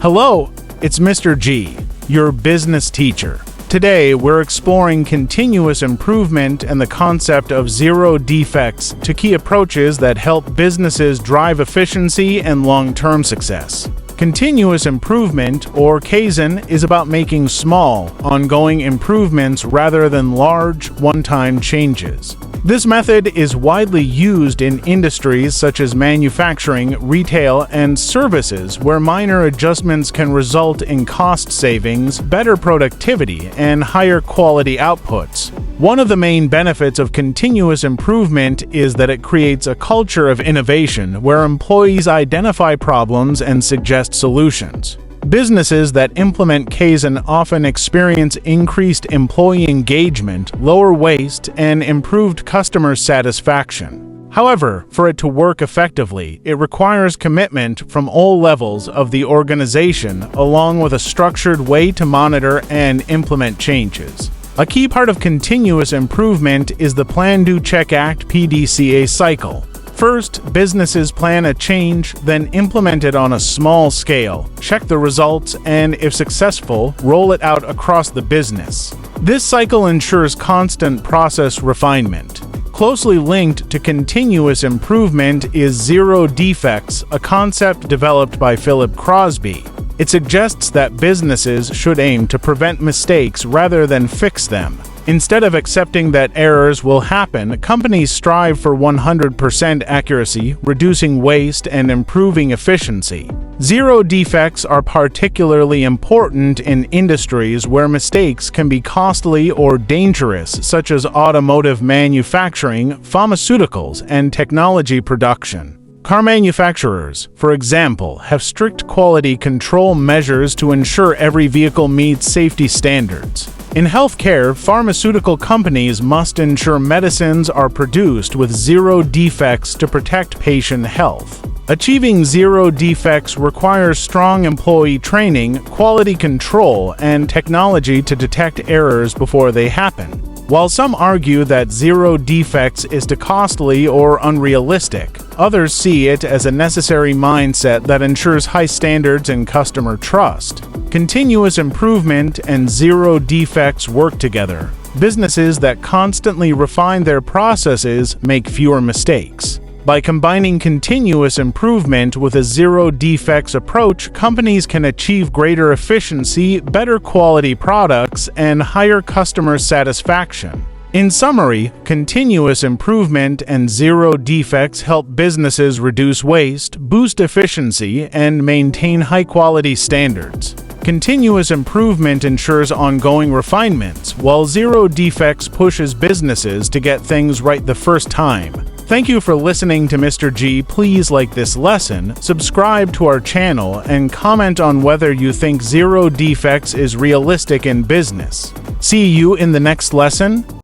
Hello, it's Mr. G, your business teacher. Today, we're exploring continuous improvement and the concept of zero defects, two key approaches that help businesses drive efficiency and long-term success. Continuous improvement, or Kaizen, is about making small, ongoing improvements rather than large, one-time changes. This method is widely used in industries such as manufacturing, retail, and services, where minor adjustments can result in cost savings, better productivity, and higher quality outputs. One of the main benefits of continuous improvement is that it creates a culture of innovation where employees identify problems and suggest solutions. Businesses that implement Kaizen often experience increased employee engagement, lower waste, and improved customer satisfaction. However, for it to work effectively, it requires commitment from all levels of the organization, along with a structured way to monitor and implement changes. A key part of continuous improvement is the Plan, Do, Check, Act (PDCA) cycle. First, businesses plan a change, then implement it on a small scale, check the results, and, if successful, roll it out across the business. This cycle ensures constant process refinement. Closely linked to continuous improvement is zero defects, a concept developed by Philip Crosby. It suggests that businesses should aim to prevent mistakes rather than fix them. Instead of accepting that errors will happen, companies strive for 100% accuracy, reducing waste and improving efficiency. Zero defects are particularly important in industries where mistakes can be costly or dangerous, such as automotive manufacturing, pharmaceuticals, and technology production. Car manufacturers, for example, have strict quality control measures to ensure every vehicle meets safety standards. In healthcare, pharmaceutical companies must ensure medicines are produced with zero defects to protect patient health. Achieving zero defects requires strong employee training, quality control, and technology to detect errors before they happen. While some argue that zero defects is too costly or unrealistic, others see it as a necessary mindset that ensures high standards and customer trust. Continuous improvement and zero defects work together. Businesses that constantly refine their processes make fewer mistakes. By combining continuous improvement with a zero defects approach, companies can achieve greater efficiency, better quality products, and higher customer satisfaction. In summary, continuous improvement and zero defects help businesses reduce waste, boost efficiency, and maintain high-quality standards. Continuous improvement ensures ongoing refinements, while zero defects pushes businesses to get things right the first time. Thank you for listening to Mr. G. Please like this lesson, subscribe to our channel, and comment on whether you think zero defects is realistic in business. See you in the next lesson.